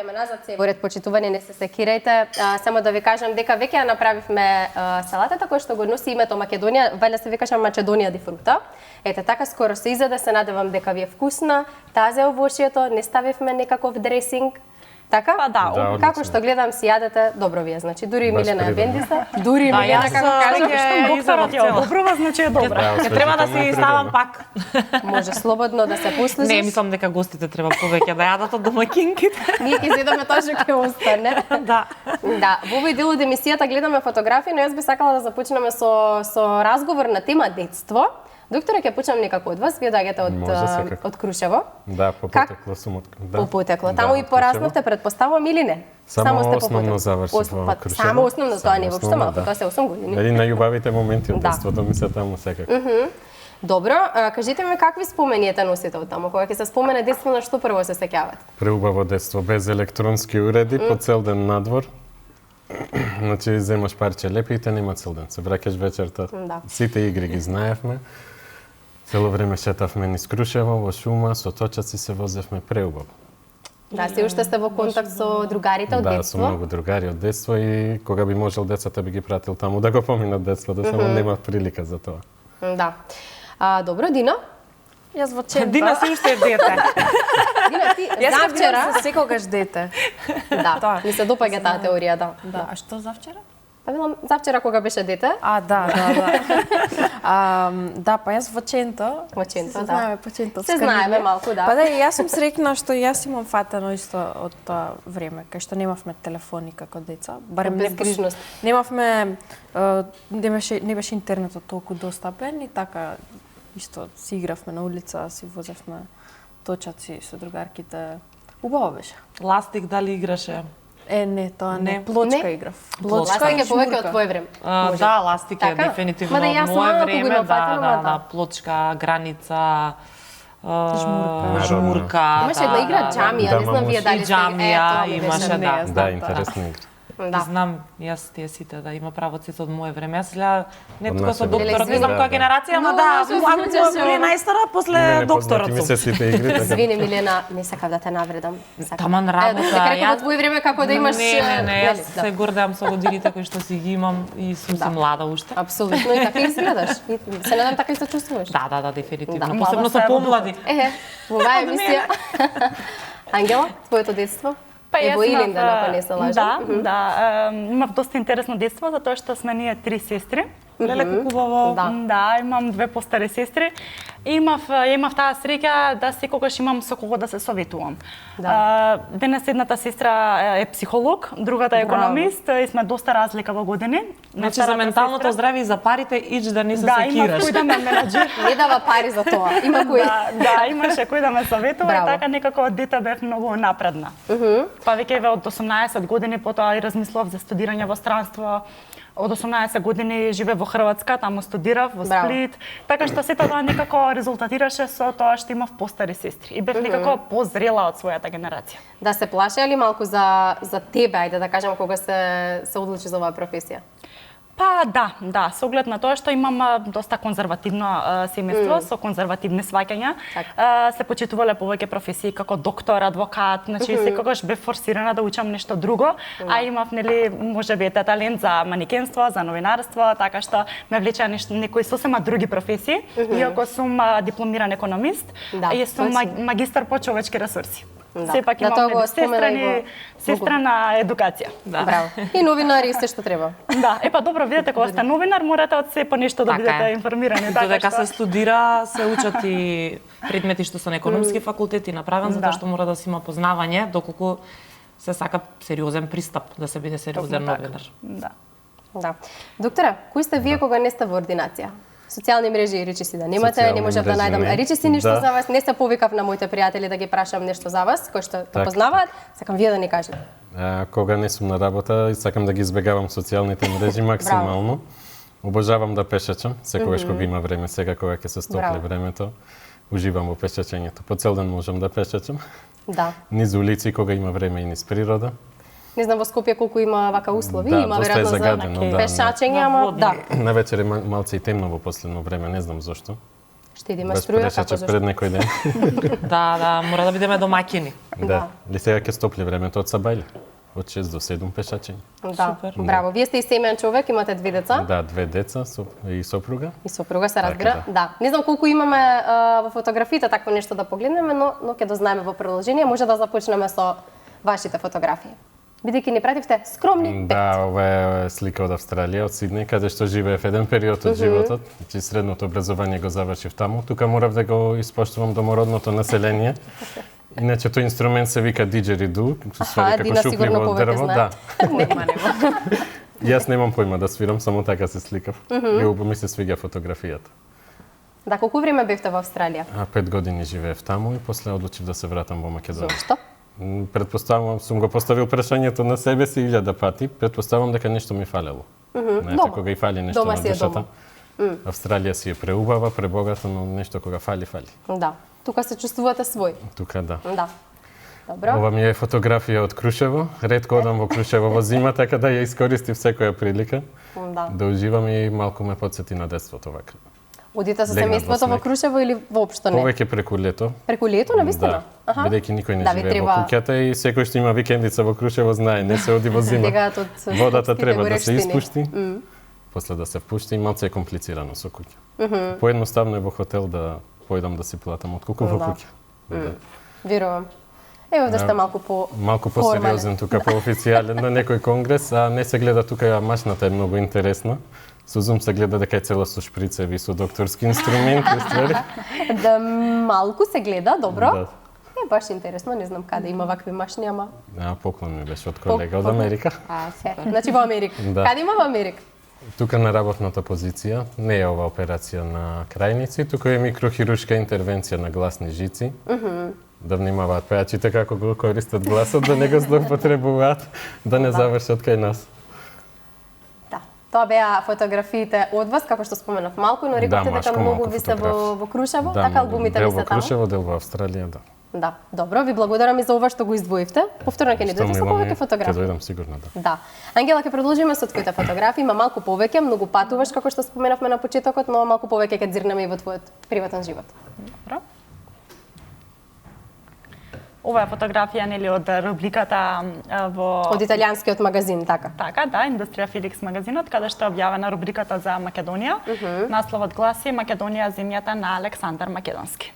враќаме назад се во ред почитување, не се секирајте. Само да ви кажам дека веќе ја направивме салатата која што го носи името Македонија, валја се викаше Македонија ди фрута. Ете така скоро се изеде, се надевам дека ви е вкусна. Тазе овошјето, не ставивме некаков дресинг. Така? Па да, како што гледам си јадете, добро ви е. Значи дури Милена ја бендиса, дури Милена како кажам, што докторот ја одобрува, значи е добра. Ќе треба да си ставам пак. Може слободно да се послужиш. Не, мислам дека гостите треба повеќе да јадат од домаќинките. Ние ќе зедаме тоа што ќе остане. Да. Да, во овој дел од емисијата гледаме фотографии, но јас би сакала да започнеме со разговор на тема детство. Докторе, ќе почнам некако од вас, вие доаѓате од Крушево. Да, по потекло сум од Крушево. По потекло. Таму и порасновте, предпоставувам или не? Само основно завршив во Крушево. Само основно, тоа не е воопшто малку, тоа се 8 години. Еден најубавите моменти од детството ми се таму секако. Добро, кажете ми какви спомени носите од таму? Кога ќе се спомене детство, на што прво се сеќавате? Преубаво детство, без електронски уреди, по цел ден надвор. Значи, земаш парче лепите, нема цел ден. Се враќаш вечерта. Сите игри ги знаевме. Цело време шетавме низ Крушево, во шума, со точаци се возевме преубаво. Да, си уште сте во контакт со другарите од детство? Да, со многу другари од детство и кога би можел децата би ги пратил таму да го поминат детството, само нема прилика за тоа. Да. Добро, Дино? Јас во Чента. Дина си уште е дете. Дина, ти завчера секогаш дете. Да, ми се допаѓа таа теорија, да. Да, а што завчера? Па велам, завчера кога беше дете? Да. Да, па јас во Чента. Во Чента, да. Знаеме по Чентовска. Се знаеме малку, да. Па да, јас сум среќна што јас имам фатено исто од тоа време, кај што немавме телефони како деца. Барем безгрижност. Немавме, не беше интернетот толку достапен и така исто си игравме на улица, си возевме точаци со другарките. Убаво беше. Ластик дали играше? Не, тоа не. Плочка играв. Плочка е повеќе од твое време. Да, ластик е дефинитивно од мое време, да, плочка, граница, жмурка. Имаше една игра џамија, не знам вие дали сте. Џамија имаше, да. Да, интересна игра. Да. Знам, јас тие сите да има правоците од мое време. Јас сега не тука со докторот, не знам која генерација, ама да, ми најстара после докторот сум. Не се сите игри, така. Извини, Милена, не сакав да те навредам. Таман работа. Дека во твое време како да имаш. Не, јас се гордеам со годините кои што си ги имам и сум си млада уште. Апсолутно, и така изгледаш. Се надам така и се чувствуваш. Да, дефинитивно. Посебно со помлади. Во оваа емисија. Ангела, твоето детство? Па Ево Илинда, ако не се лажам. Да, имав доста интересно детство, затоа што сме ние 3 сестри. Леле, кубаво. Да, имам 2 постари сестри. Имав таа среќа да секогаш имам со кого да се советувам. Денес едната сестра е психолог, другата е економист и сме доста разлика во години. Значи за менталното здравје и за парите ич да не се секираш. секираш. Да, има кој да ме менаџира. Не дава пари за тоа. Има кој. Да, имаше кој да ме советува и така некако од дете бев многу напредна. Па веќе од 18 години потоа и размислував за студирање во странство. Од 18 години живеев во Хрватска, таму студирав во Сплит, така што сето тоа некако резултатираше со тоа што имав постари сестри и бев некако позрела од својата генерација. Да се плашеа ли малку за тебе, ајде да кажам, кога се одлучи за оваа професија? Па да, со оглед на тоа што имам доста конзервативно семејство, со конзервативни сваќања, се почитувале повеќе професии како доктор, адвокат, значи секогаш бев форсирана да учам нешто друго, а имав можеби талент за манекенство, за новинарство, така што ме влечеа некои сосема други професии, иако сум дипломиран економист и сум магистар по човечки ресурси. Сепак имам сестрана едукација. Браво. И новинари се што треба. Да, па добро, видете кога сте новинар, морате од се по нешто да бидете информирани. Додека се студира, се учат и предмети што се на економски факултети направен, затоа што мора да се има познавање, доколку се сака сериозен пристап, да се биде сериозен новинар. Да. Доктора, кои сте вие кога не сте во ординација? Социјални мрежи и речиси да немате, не можев да најдам речиси ништо за вас, не се повикав на моите пријатели да ги прашам нешто за вас, кои што те познаваат, сакам вие да ни кажете. Кога не сум на работа, сакам да ги избегавам социјалните мрежи максимално. Обожавам да пешачам, секогаш кога има време, сега кога ќе се стопли времето, уживам во пешачењето. По цел ден можам да пешачам. Да. Низ улици кога има време и низ природа. Не знам во Скопје колку има вака услови, има веројатно за пешачење, ама да. Навечер е малце и темно во последно време, не знам зошто. Штедиме струја како зашто? Пред некој ден. Да, мора да бидеме домаќини. Да. Ли сега ќе стопли времето од Сабајле. Од 6 до 7 пешачење. Да, браво. Вие сте и семеен човек, имате 2 деца? Да, 2 деца и сопруга. И сопруга се разбира. Така, да. Не знам колку имаме во фотографиите такво нешто да погледнеме, но ќе дознаеме во продолжение. Може да започнеме со вашите фотографии. Бидејќи ни пративте скромни 5. Да, ова е слика од Австралија, од Сиднеј, каде што живеев еден период од животот. Значи средното образование го завршив таму. Тука морав да го испоштувам домородното население. Иначе тој инструмент се вика диџериду, свири како шупливо од дрво. Да. Јас немам појма да свирам, само така се сликав. И убаво ми се свиѓа фотографијата. Да, колку време бевте во Австралија? 5 години живеев таму и после одлучив да се вратам во Македонија. Зошто? Предпоставувам, сум го поставил прашањето на себе си 1000 пати. Предпоставувам дека нешто ми фалело. Знаете, кога и фали нешто на душата. Австралија си е преубава, пребогата, но нешто кога фали. Да. Тука се чувствувате свој. Тука да. Да. Добро. Ова ми е фотографија од Крушево. Ретко одам во Крушево во зима, така да ја искористив секоја прилика. Да уживам и малку ме потсети на детството вака. Одите со семејството во Крушево или воопшто не? Повеќе преку лето. Преку лето, навистина? Да, бидејќи никој не живее во куќата и секој што има викендица во Крушево знае, не се оди во зима. Водата треба да се испушти, после да се впушти и малце е комплицирано со куќа. Поедноставно е во хотел да појдам да си платам отколку во куќа. Верувам. Ево да сте малку посериозен тука, поофицијален на некој конгрес, а не се гледа тука, машната е многу интересна. Со зум се гледа дека е цело со шприцеви, со докторски инструменти, ствари. Да, малку се гледа, добро. Да. Е, баш интересно, не знам каде има вакви машни, ама... Поклон ми беше од колега од Америка. Значи во Америка. Да. Каде има во Америка? Тука на работната позиција, не е ова операција на крајници, тука е микрохируршка интервенција на гласни жици. Да внимаваат пејачите како го користат гласот, да не го злоупотребуваат, да не завршат кај нас. Тоа беа фотографиите од вас, како што споменав малку, но рековте дека многу ви се во Крушево, така албумите ви се таму? Дел во Крушево, дел во Австралија, да. Да, добро, ви благодарам и за ова што го издвоивте. Повторно ќе ни дојдете со повеќе фотографии. Ќе дојдам сигурно, да. Да. Ангела, ќе продолжиме со твоите фотографии, има малку повеќе, многу патуваш како што споменавме на почетокот, но малку повеќе ќе дзирнеме и во твојот приватен живот. Добро. Ова е фотографија нели од рубриката во од италијанскиот магазин, така. Така, да, Индустрија Феликс магазинот, каде што е објавена рубриката за Македонија. Насловот гласи Македонија земјата на Александар Македонски.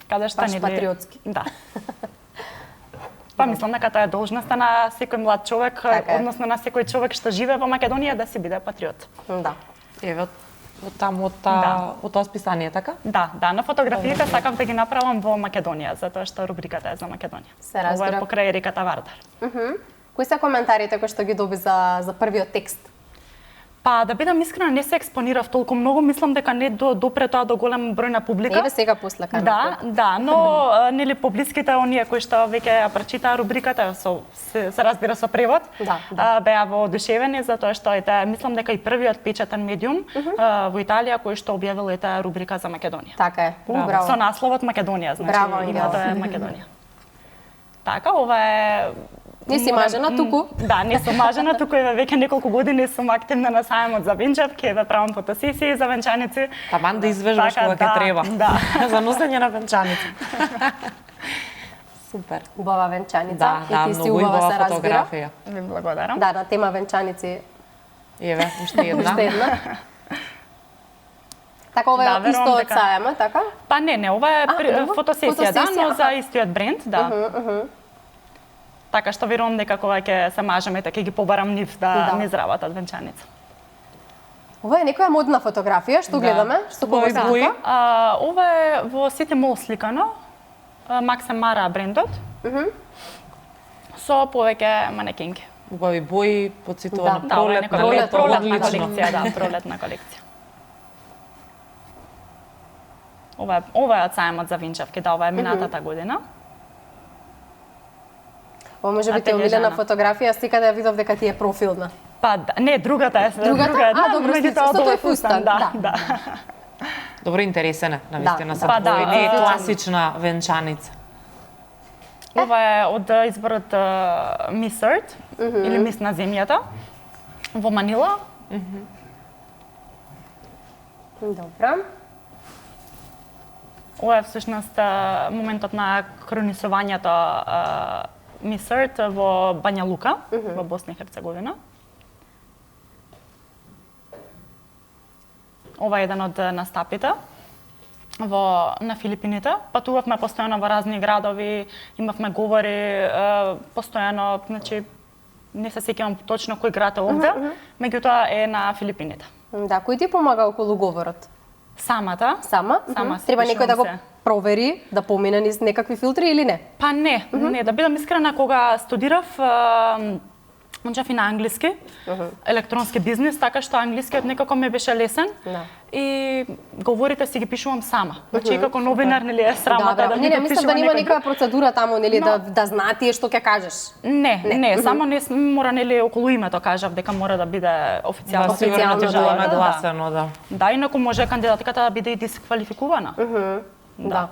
Каде што нели патриотски. Да. Па мислам дека тоа е должноста на секој млад човек, односно на секој човек што живее во Македонија да си биде патриот. Да. Еве таму од тоа списание, така? Да, на фотографиите сакав да ги направам во Македонија, затоа што рубриката е за Македонија. Ова е покрај реката Вардар. Кои се коментарите кои што ги доби за првиот текст? Па, да бидам искрена, не се експонирав толку многу, мислам дека не допре тоа до голем број на публика. Еве сега после каналот. Да, но нели поблиските оние кои што веќе ја прочитаа рубриката се разбира со превод, беа воодушевени затоа што мислам дека и првиот печатен медиум во Италија кој што објавил таа рубрика за Македонија. Така е. Браво. Со насловот Македонија, значи името е Македонија. Така, ова е Не си мажена туку? Да, не сум мажена туку, веќе неколку години сум активна на сајмот за венчав, ќе ве правам фотосесии за венчаници. Таман да извежбаш кога ќе треба. Да. За носење на венчаници. Супер. Убава венчаница. Да, и ти си убава се разбира. Ви благодарам. Да, на тема венчаници. Еве, уште една. Така, ова е исто од сајма, така? Па не, ова е фотосесија, да, но за истиот бренд, да. Така што верувам дека кога ќе се мажеме, така ќе ги побарам нив да не изработат венчаница. Ова е некоја модна фотографија, што гледаме? Што кога бои? Ова е во City Mall сликано, Максим Мара брендот, со повеќе манекинки. Убави бои, подсетува на пролетна колекција, да, пролетна колекција. Ова е од сајмот за венчавки, да, ова е минатата година. Ова може би те омилена фотографија, сега да ја видов дека ти е профилна. Па не, другата е. Добро, со тој фустан, да. Добро интересен е, навистина се твој, не е класична венчаница. Ова е од изборот Miss Earth, или Мис на земјата, во Манила. Добро. Ова е всушност моментот на кронисувањето Мис Ерт во Бања Лука, во Босна и Херцеговина. Ова е еден од настапите на Филипините. Патувавме постојано во разни градови, имавме говори постојано, значи не се сеќавам точно кој град е овде, меѓутоа е на Филипините. Да, кој ти помага околу говорот? Сама? Треба некој да го провери, да помине низ некакви филтри или не? Па не, да бидам искрена, кога студирав Мунчав и на англиски, електронски бизнес, така што англискиот некако ми беше лесен. И говорите си ги пишувам сама. Значи како новинар нели е срамота да ми не, мислам да нема никаква процедура таму нели да знаат тие што ќе кажеш. Не, само не мора нели околу името кажав дека мора да биде официјално. Сигурно ќе биде нагласено, да. Да, инаку може кандидатката да биде и дисквалификувана. Да.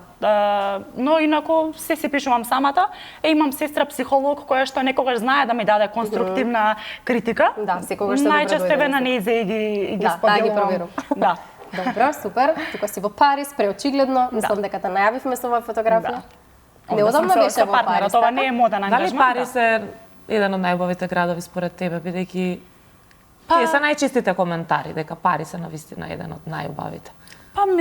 Но инаку се пишувам самата. Имам сестра психолог која што некогаш знае да ми даде конструктивна критика. Да, секогаш се најчесто еве на нејзе и ги споделувам. Да. Добро, супер. Тука си во Париз, преочигледно. Мислам дека те најавивме со оваа фотографија. Неодамна беше во Париз. Ова не е моден ангажмент. Дали Париз е еден од најубавите градови според тебе, бидејќи тие се најчестите коментари дека Париз е навистина еден од најубавите?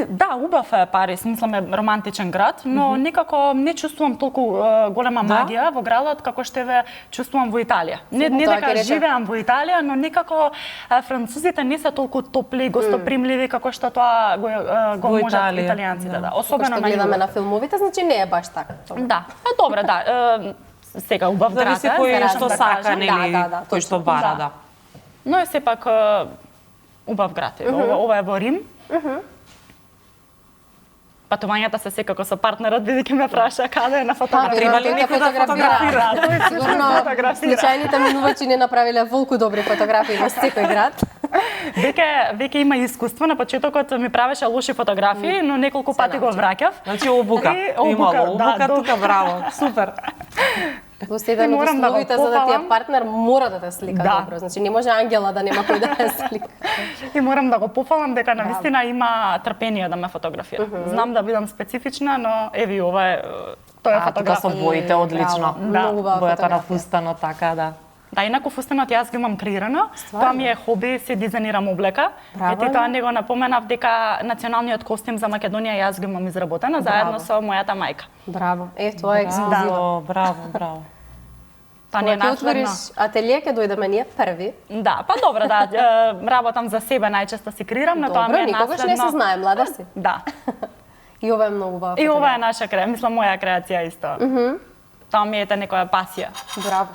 Да, убав е Париз, мислам е романтичен град, но некако не чувствувам толку голема магија во градот како што ве чувствувам во Италија. Не дека живеам во Италија, но некако французите не се толку топли, гостопримливи како што тоа го можат италијанците, да. Особено на гледаме на филмовите, значи не е баш така. Да, добро, да. Сега убав град, зависи кој што сака, нели, кој што бара, да. Но е сепак убав град. Ова е во Рим. Патувањата се секако со партнерот, бидејќи ме праша каде е на фотографија. Треба ли некој да фотографира? Сигурно случајните минувачи не направиле волку добри фотографии во секој град. Веќе има искуство, на почетокот ми правеше лоши фотографии, но неколку пати го враќав. Значи обука, имало обука тука, браво, супер. Плюс еден од условите за да ти е партнер мора да те слика добро. Значи не може ангела да нема кој да те слика. И морам да го пофалам дека навистина има трпение да ме фотографира. Знам да бидам специфична, но еви ова е тоа е фотографија. Тука со боите одлично. Бојата на фустанот така, да. Да, инаку фустанот јас го имам креирано. Тоа ми е хоби, се дизајнирам облека. Ете тоа не го напоменав дека националниот костим за Македонија јас го имам изработено заедно со мојата мајка. Браво. Тоа е ексклузивно. Браво. Па не отвориш ателие ќе дојдеме ние први. Да, па добро, да, работам за себе, најчесто си креирам, но тоа ми е наследно. Никогаш не се знае, млада си. Да. И ова е многу убава. И ова е наша креација, мислам моја креација исто. Тоа ми е некоја пасија. Браво.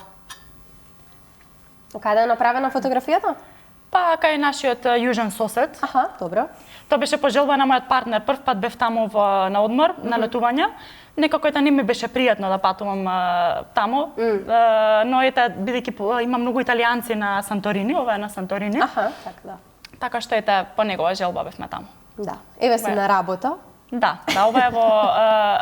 Каде е направена фотографијата? Па кај нашиот јужен сосед. Аха, добро. Тоа беше пожелба на мојот партнер. Прв пат бев таму на одмор, на летување. Некако не ми беше пријатно да патувам таму, но ете, бидејќи има многу италијанци на Санторини, ова е на Санторини. Аха, така да. Така што ете, по негова желба бевме таму. Да. Еве си на работа. Да, ова е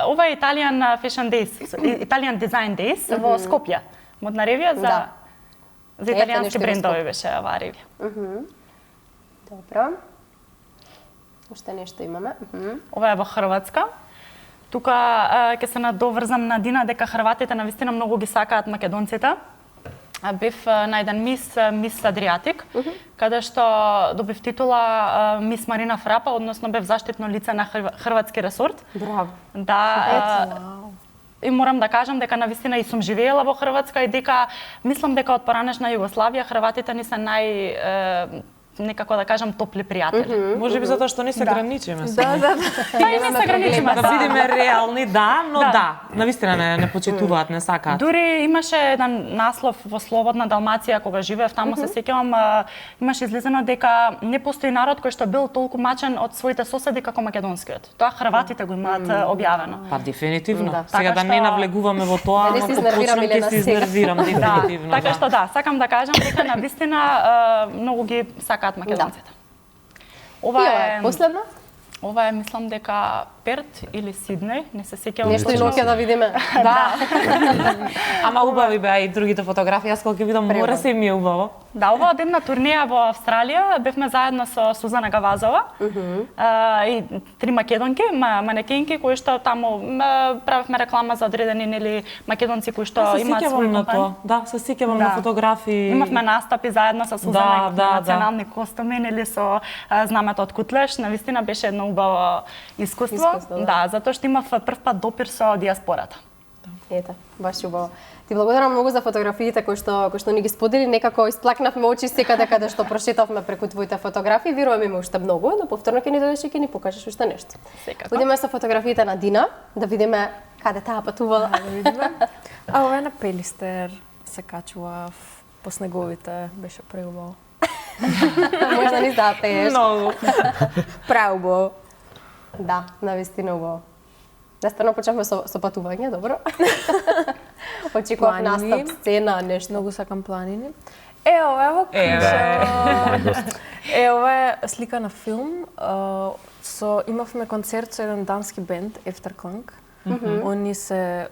ова е Italian Fashion Days, Italian Design Days во Скопје. Модна ревија за италијански брендови беше оваа ревија. Добро. Уште нешто имаме. Ова е во Хрватска. Тука ќе се надоврзам на Дина дека хрватите навистина многу ги сакаат македонците. Бев на еден мис Адриатик, каде што добив титула мис Марина Фрапа, односно бев заштитно лице на хрватски ресорт. Браво. Да. И морам да кажам дека навистина и сум живеела во Хрватска и дека мислам дека од поранешна Југославија хрватите ни се некако да кажам топли пријатели. Може би затоа што не се граничиме. Да, и не се граничиме. Да бидеме реални, да, но навистина не почитуваат, не сакаат. Дури имаше еден наслов во Слободна Далмација кога живеев таму, се сеќавам, имаше излезено дека не постои народ кој што бил толку мачен од своите соседи како македонскиот. Тоа хрватите го имаат објавено. Па дефинитивно. Сега да не навлегуваме во тоа, но кога почнам ќе се изнервирам дефинитивно. Така што да, сакам да кажам дека навистина многу ги сакаат македонците. Ова е последна? Ова е, мислам дека Перт или Сиднеј, не се сеќавам. Нешто и ноќе да видиме. Да. Ама убави беа и другите фотографии, јас кога ќе видам море се ми е убаво. Да, ова од една турнеја во Австралија, бевме заедно со Сузана Гавазова и 3 македонки, манекенки кои што таму правевме реклама за одредени нели македонци кои што имаат свој компанија. Да, се сеќавам на фотографии. Имавме настапи заедно со Сузана на национални костуми нели со знамето од Кутлеш, навистина беше едно убаво искуство. Да, затоа што имав прв пат допир со диаспората. Ете, баш убаво. Ти благодарам многу за фотографиите кои што ни ги сподели, некако исплакнавме очи секаде каде што прошетавме преку твоите фотографии. Верувам има уште многу, но повторно ќе ни дојдеш и ќе ни покажеш уште нешто. Секако. Одиме со фотографиите на Дина, да видиме каде таа патувала. Да видиме. А ова е на Пелистер, се качував по снеговите, беше преубаво. Можда ни запееш. Многу. Преубаво. Да, навистина убаво. Наставно почнавме со патување, добро. Очекував настап, сцена, нешто. Многу сакам планини. Ова е во куша. Ова е слика на филм. Имавме концерт со еден дански бенд, Efterklang.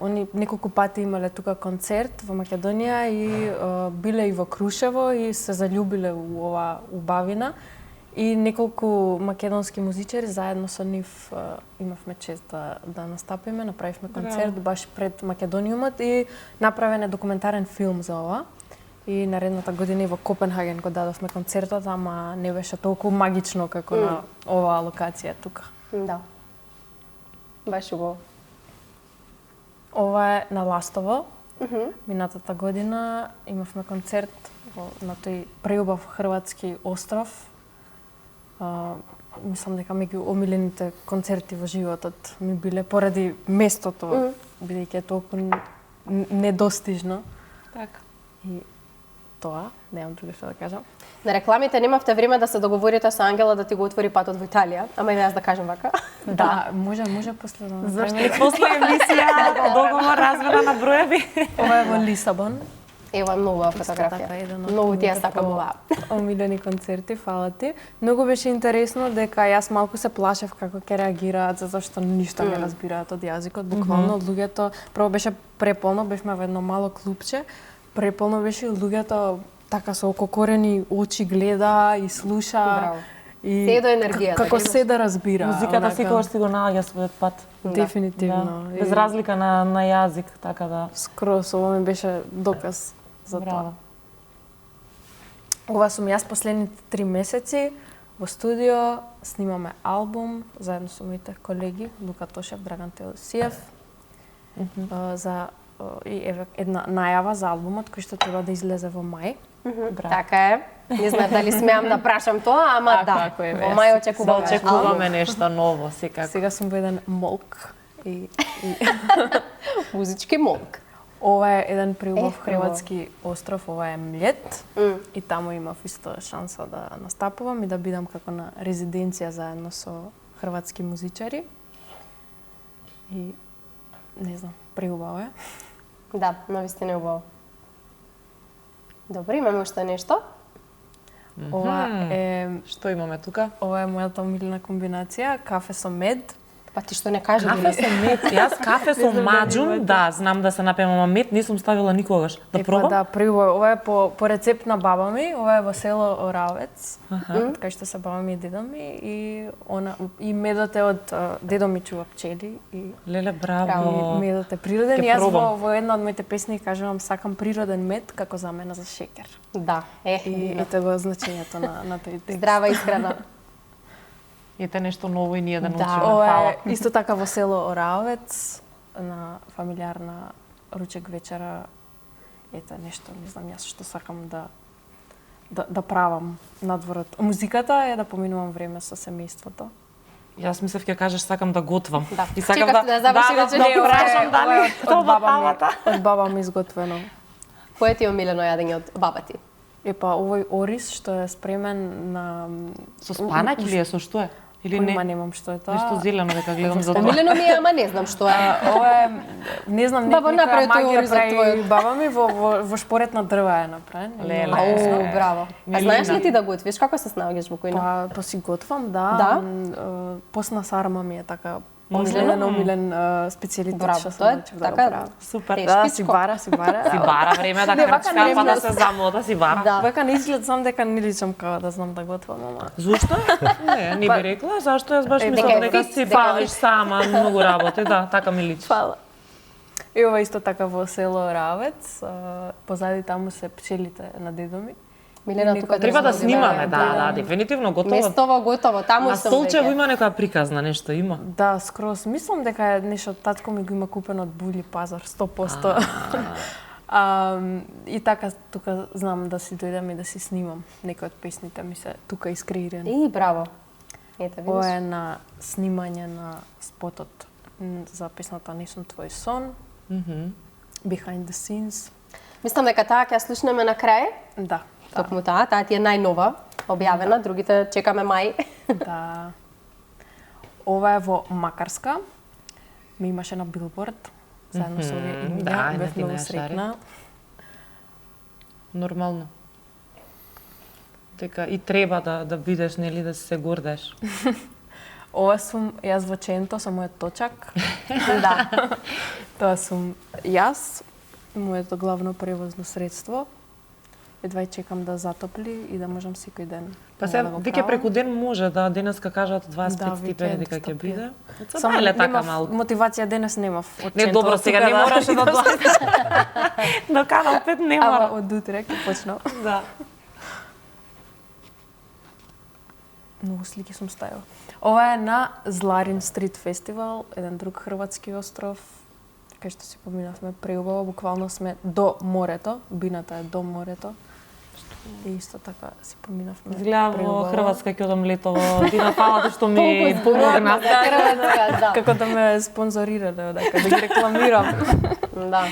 Они неколку пати имале тука концерт во Македонија и биле и во Крушево и се заљубиле у ова убавина. И неколку македонски музичари заедно со нив имавме чест да настапиме, направивме концерт баш пред Македониумот и направен е документарен филм за ова. И наредната година и во Копенхаген го дадовме концертот, ама не беше толку магично како на оваа локација тука. Да. Баш убаво. Ова е на Ластово. Минатата година имавме концерт на тој преубав хрватски остров. Мислам дека меѓу омилените концерти во животот ми биле поради местото, бидејќи е толку недостижно. Така. И тоа, немам друго што да кажам. На рекламите немавте време да се договорите со Ангела да ти го отвори патот во Италија, ама и јас да кажам вака. Да, може после да направиме. После емисија договор размена на броеви. Ова е во Лисабон. Ева многу фотографија. Многу ти ја сакам ова. Омилени концерти, фала ти. Многу беше интересно дека јас малку се плашев како ќе реагираат затоа што ништо не разбираат од јазикот. Буквално луѓето прво беше преполно, бевме во едно мало клупче. Преполно беше и луѓето така со ококорени очи гледа и слуша. Браво. И се до енергијата. Како се да разбира. Музиката секогаш си го наоѓа својот пат. Дефинитивно. Да. Без разлика на јазик, така да. Скроз ова ми беше доказ за тоа. Ова сум јас последните 3 месеци во студио, снимаме албум заедно со моите колеги Лука Тошев, Драган Теодосиев. За и еве една најава за албумот кој што треба да излезе во мај. Така е. Не знам дали смеам да прашам тоа, ама да. Во мај очекуваме. Очекуваме нешто ново, секако. Сега сум во еден молк и музички молк. Ова е еден преубав хрватски остров, ова е Млет. И таму имав исто шанса да настапувам и да бидам како на резиденција заедно со хрватски музичари. И не знам, преубаво е. Да, навистина е убаво. Добро, имаме уште нешто? Ова е Што имаме тука? Ова е мојата омилена комбинација, кафе со мед. Па ти што не кажи? Кафе со мед. Јас кафе со маџун, да, знам да се напијам, ама мед не сум ставила никогаш. Да пробам? Да, преубаво. Ова е по рецепт на баба ми, ова е во село Оравец, кај што се баба ми и дедо ми и медот е од дедо ми чува пчели и Леле, браво. И медот е природен. Јас во една од моите песни кажувам сакам природен мед како замена за шекер. Да, И тоа е значењето на тој текст. Здрава исхрана. Ете нешто ново и ние да научиме. Ова Фала. е исто така во село Оравец на фамилиарна ручек вечера. Ете нешто, не знам јас што сакам да правам надворот. Музиката е да поминувам време со семејството. Јас мислев ќе кажеш сакам да готвам. Да. И сакам Чекав да заврши реченица. прашам дали тоа палата. Од баба ми изготвено. Кој ти е омилено јадење од баба ти? Епа овој ориз што е спремен на Со спанак или е со што е? Или не? Поима немам што е тоа. Нешто зелено дека гледам за тоа. Омилено ми е, ама не знам што е. Ова е, не знам, Баба нека направи тој магија ориз за прави твојот. баба ми во шпорет на дрва е направен. Леле. Ау, браво. А Милина. знаеш ли ти да готвиш? Како се снаоѓаш во кујна? Па си готвам, да. Да? Посна сарма ми е така Омилен специјалитет што тоа е да така Супер. Да, си бара. Си бара време да крчка, па да се замота, си бара. Да. Вака на изглед знам дека не личам како да знам да готвам, ама. Зошто? Не би рекла, зашто јас баш мислам дека си фалиш сама многу работи, да, така ми личи. Фала. И ова исто така во село Равец, позади таму се пчелите на дедо ми. Милена, тука Треба да снимаме, да, дефинитивно готово. Местово готово, таму На сум столчево веќе. има некоја приказна, нешто има. Да, скроз. Мислам дека е нешто татко ми го има купено од Були пазар 100%. И така тука знам да си дојдам и да си снимам. Некои од песните ми се тука искреирани. И браво. Ете, Ова видиш. е на снимање на спотот за песната Не сум твој сон. Behind the scenes. Мислам дека таа ќе ја слушнеме на крај. Да. Токму таа ти е најнова, објавена, другите чекаме мај. Да. Ова е во Макарска. Ми имаше на билборд. Заедно со овие имиња. да, Бев на многу тина среќна. Нормално. Дека и треба да бидеш, нели, да се гордеш. Ова сум јас во Ченто со мојот точак. Да. Тоа сум јас, моето главно превозно средство. Едва чекам да затопли и да можам секој ден. Па се, веќе преку ден може да денеска кажат 25 Да, степени викенд дека ќе стопија. биде. Само Само така немав малку. мотивација денес немав. Од Не, Ченто, добро, од сега тука не мораше да доаѓаш. До Канал 5 не Ама мора. од утре ќе почнам. Да. Многу слики сум ставила. Ова е на Зларин Стрит фестивал, еден друг хрватски остров, кај што си поминавме преубаво, буквално сме до морето, бината е до морето. И исто така си поминавме. Изгледа во преубаво. Хрватска ќе одам летово. Дина, фала ти што ми помогна. Да. Како да ме спонзорирале одака, да ги рекламирам. Да.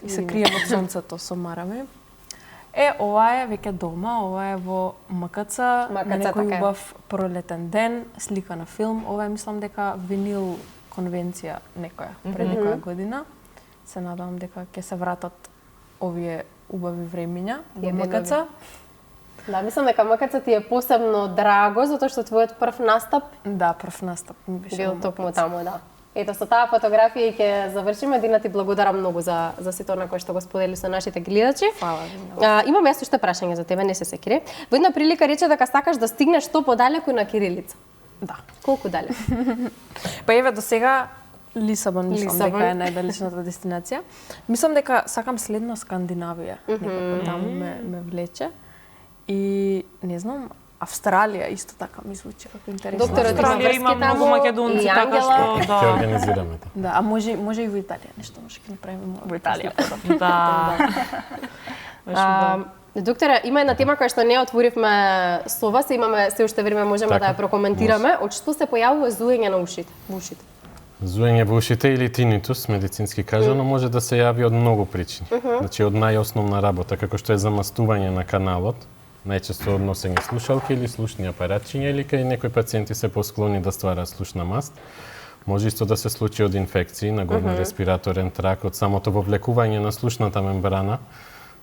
И се крием од сонцето со мараме. Ова е веќе дома, ова е во МКЦ, некој така е. убав пролетен ден, слика на филм. Ова е, мислам дека винил конвенција некоја, пред некоја година. Се надевам дека ќе се вратат овие убави времиња во МКЦ. Да, мислам дека МКЦ ти е посебно драго, затоа што твојот прв настап Да, прв настап ми беше бил во токму МКЦ. таму, да. Ето со таа фотографија и ќе завршиме. Дина, ти благодарам многу за сето на кое што го сподели со нашите гледачи. Фала. Имам јас уште прашање за тебе, не се секири. Во една прилика рече дека сакаш да стигнеш што подалеку на кирилица. Да. Колку далеку? Па еве до сега Лисабон, мислам Лисабон. дека е најдалечната дестинација. Мислам дека сакам следно Скандинавија. Некако таму ме влече. И не знам, Австралија исто така ми звучи како интересно. Докторот Австралија има има врски многу таму, македонци, и така Ангела. што Ќе да. организираме тоа. Да, а може и во Италија нешто може ќе направиме. Во Италија. Да. Доктора, има една тема која што не отворивме со вас, имаме се уште време, можеме Така, да ја прокоментираме. Од што се појавува зуење на ушите, во ушите? Зуење во ушите или тинитус, медицински кажано, може да се јави од многу причини. Значи, од најосновна работа, како што е замастување на каналот, најчесто од носење слушалки или слушни апаратчиња, или кај некои пациенти се посклони да ствараат слушна маст. Може исто да се случи од инфекции на горно-респираторен трак, од самото вовлекување на слушната мембрана,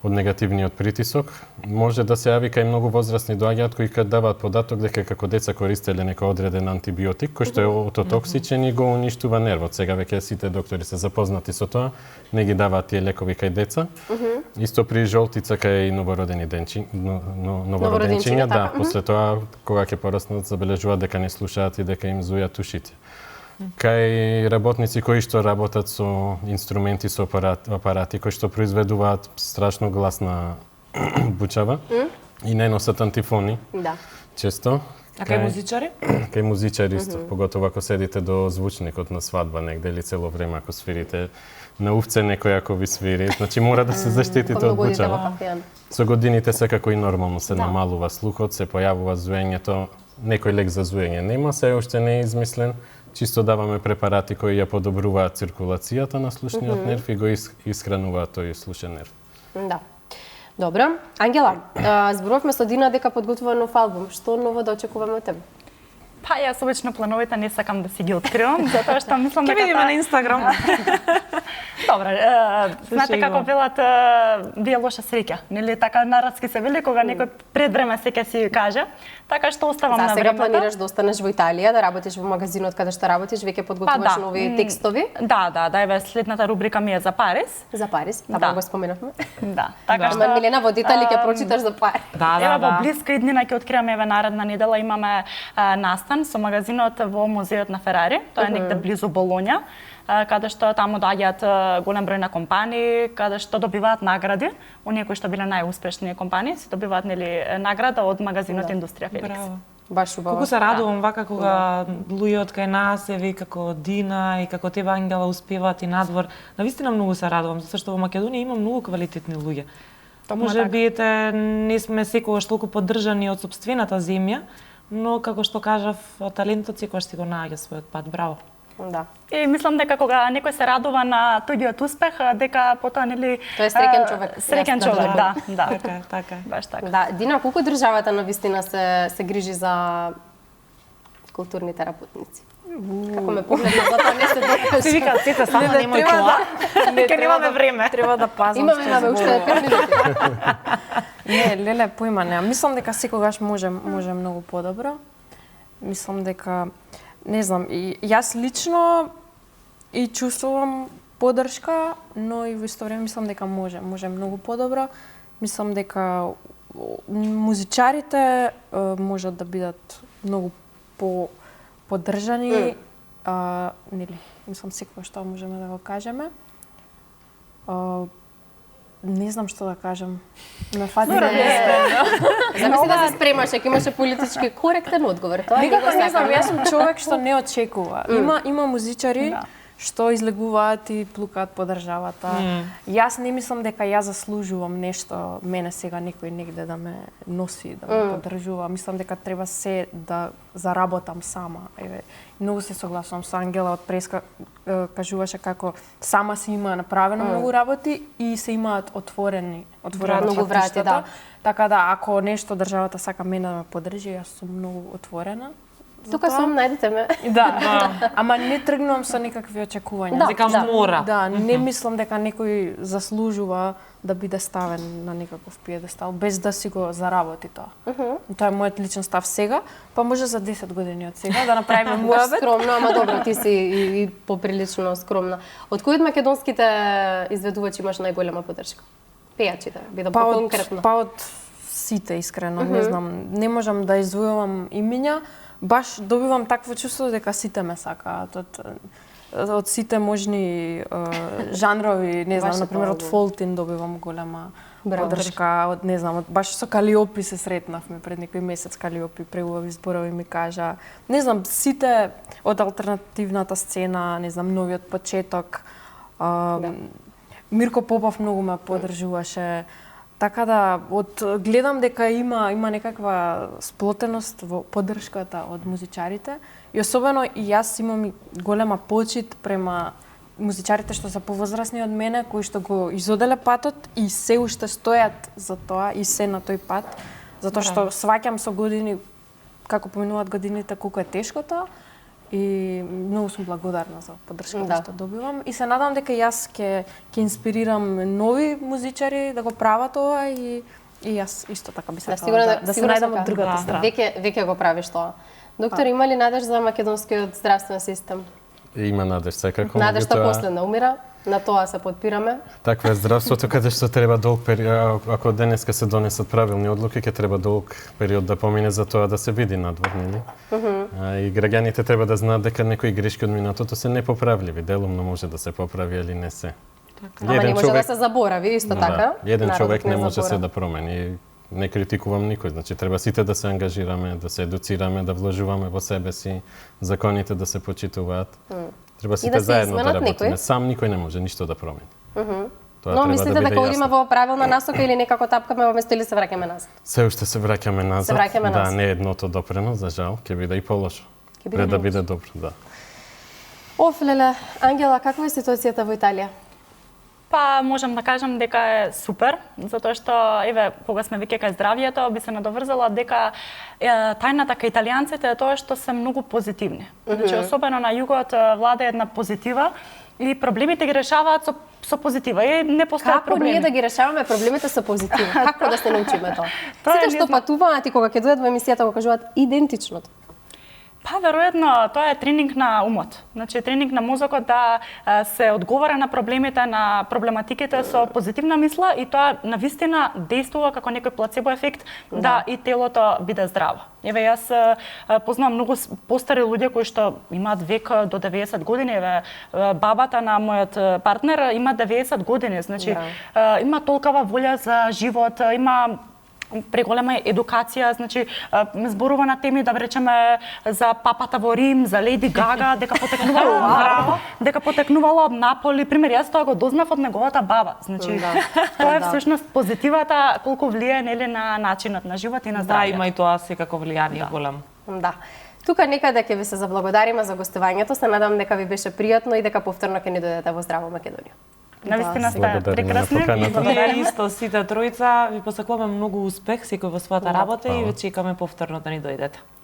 од негативниот притисок. Може да се јави кај многу возрастни доаѓаат кои даваат податок дека како деца користеле некој одреден антибиотик кој што е ототоксичен и го уништува нервот. Сега веќе сите доктори се запознати со тоа, не ги даваат тие лекови кај деца. Исто при жолтица кај новороденчиња, да, после тоа кога ќе пораснат забележуваат дека не слушаат и дека им зујат ушите. Кај работници кои што работат со инструменти, со апарати кои што произведуваат страшно гласна бучава и не носат антифони, Да. често. А кај музичари? Кај музичари исто, поготово ако седите до звучникот на свадба негде или цело време ако свирите на увце некој ако ви свири, значи мора да се заштитите од бучава. Со годините секако и нормално се намалува слухот, се појавува зуењето, некој лек за зуење нема, се уште не е измислен. Чисто даваме препарати кои ја подобруваат циркулацијата на слушниот нерв и го исхрануваат тој слушен нерв. Да. Добро. Ангела, зборувавме со Дина дека подготвува нов албум. Што ново да очекуваме од тебе? Па јас обично плановите не сакам да си ги откривам, затоа што мислам Ќе дека видиме на Инстаграм. Добре, знаете како велат, вие лоша среќа, нели така народски се вели кога некој пред време се ќе си каже, така што оставам на сега времето. планираш да останеш во Италија, да работиш во магазинот каде што работиш, веќе подготвуваш нови текстови? Да, еве следната рубрика ми е за Париз. За Париз, таму го споменавме. Да, така што Милена во детали ќе прочиташ за Париз. Еве во блиска иднина ќе откриеме еве наредна недела имаме настан со магазинот во музеот на Ферари, тоа е негде близу Болоња, каде што таму доаѓаат голем број на компании, каде што добиваат награди, оние кои што биле најуспешни компании, се добиваат нели награда од магазинот Индустрија Феликс. Баш убаво. Колку се радувам вака кога луѓе од кај нас, еви како Дина и како тебе Ангела успеваат и надвор. Навистина многу се радувам, затоа што во Македонија има многу квалитетни луѓе. Може би не сме секогаш толку поддржани од сопствената земја, но како што кажав, талентот секогаш си го наоѓа својот пат. Браво. Да. И мислам дека кога некој се радува на туѓиот успех, дека потоа нели Тој е среќен човек. Среќен човек, да. Така. Баш така. Да, Дина, колку државата навистина се грижи за културните работници? Како ме погледна, затоа не се докажа. Си вика, сите само немој тоа. Ке немаме време. Треба да пазам. Имаме уште 5 минути. Не, леле, поима нема. Мислам дека секогаш може многу подобро. Мислам дека не знам, и јас лично и чувствувам поддршка, но и во исто време мислам дека може многу подобро. Мислам дека музичарите можат да бидат многу поддржани, нели, мислам секогаш тоа можеме да го кажеме. Не знам што да кажам. Ме фати да Замисли да се спремаш, ако имаше политички коректен одговор. Тоа никако не знам, јас сум човек што не очекува. Има музичари што излегуваат и плукаат по државата. Јас не мислам дека ја заслужувам нешто, мене сега некој негде да ме носи, да ме поддржува. Мислам дека треба се да заработам сама. Еве, многу се согласувам со Ангела од преска, кажуваше како сама си има направено многу работи и се имаат отворени многу врати, да. Така да, ако нешто државата сака мене да ме поддржи, јас сум многу отворена. Тука сум, најдете ме. Да. Ама не тргнувам со некакви очекувања. Дека мора. Да, не мислам дека некој заслужува да биде ставен на некаков пиедестал без да си го заработи тоа. Тоа е мојот личен став сега, па може за 10 години од сега да направиме муабет. Скромно, ама добро, ти си и поприлично скромна. Од кои од македонските изведувачи имаш најголема поддршка? Пејачите, бидам по-конкретно. Па од сите, искрено, не знам, не можам да издвојувам имиња. Баш добивам такво чувство дека сите ме сакаат од сите можни жанрови, не знам, например од Фолтин добивам голема поддршка, од не знам, баш со Калиопи се сретнавме пред некој месец, Калиопи преубави зборови ми кажа. Не знам, сите од алтернативната сцена, не знам, новиот почеток. Мирко Попов многу ме поддржуваше. Така да, гледам дека има некаква сплотеност во поддршката од музичарите и особено и јас имам голема почит према музичарите што се повозрасни од мене, кои што го изоделе патот и се уште стојат за тоа и се на тој пат, затоа што сваќам со години, како поминуваат годините, колку е тешко тоа. И многу сум благодарна за поддршката што добивам и се надам дека јас ќе инспирирам нови музичари да го прават ова и јас исто така би сакала да се најдам од другата страна. Веќе го правиш тоа. Доктор, има ли надеж за македонскиот здравствен систем? Има надеж секако. Надежта последна умира. На тоа се подпираме. Таква е здравството, каде што треба долг период, ако денеска се донесат правилни одлуки, ќе треба долг период да помине за тоа да се види надвор, нели? И граѓаните треба да знаат дека некои грешки од минатото се непоправливи, делумно може да се поправи или не се. Ама не може да се заборави, исто така. Еден човек не може се да промени. Не критикувам никој, значи треба сите да се ангажираме, да се едуцираме, да вложуваме во себе си, законите да се почитуваат. Треба сите заедно да работиме. Сам никој не може ништо да промени. Но мислите дека одиме во правилна насока или некако тапкаме во место или се враќаме назад? Се уште се враќаме назад. Да, не едното допрено, за жал, ќе биде и полошо. Пред да биде добро, да. Леле, Ангела, каква е ситуацијата во Италија? Па можам да кажам дека е супер, затоа што еве кога сме веќе кај здравјето би се надоврзала дека тајната кај италијанците е тоа што се многу позитивни. Значи особено на југот влада една позитива и проблемите ги решаваат со позитива и не постојат проблеми. Како ние да ги решаваме проблемите со позитива? Како да се научиме тоа? Сите што патуваат и кога ќе дојдат во емисијата го кажуваат идентичното. Па, веројатно, тоа е тренинг на умот. Значи, тренинг на мозокот да се одговара на проблемите, на проблематиките со позитивна мисла и тоа навистина действува како некој плацебо ефект да и телото биде здраво. Еве, јас познавам многу постари луѓе кои што имаат век до 90 години. Еве, бабата на мојот партнер има 90 години. Значи, има толкова волја за живот, има преголема едукација, значи зборува на теми, да речеме, за папата во Рим, за Леди Гага, дека потекнувала од Наполи. Пример, јас тоа го дознав од неговата баба. Значи, тоа е всушност позитивата колку влијае нели на начинот на живот и на здравјето. Да, има и тоа секако влијание големо. Да. Тука некаде ќе ви се заблагодариме за гостувањето. Се надам дека ви беше пријатно и дека повторно ќе ни дојдете во Здраво Македонија. Навистина сте прекрасни. Ние исто сите тројца ви посакуваме многу успех секој во својата работа и ве чекаме повторно да ни дојдете.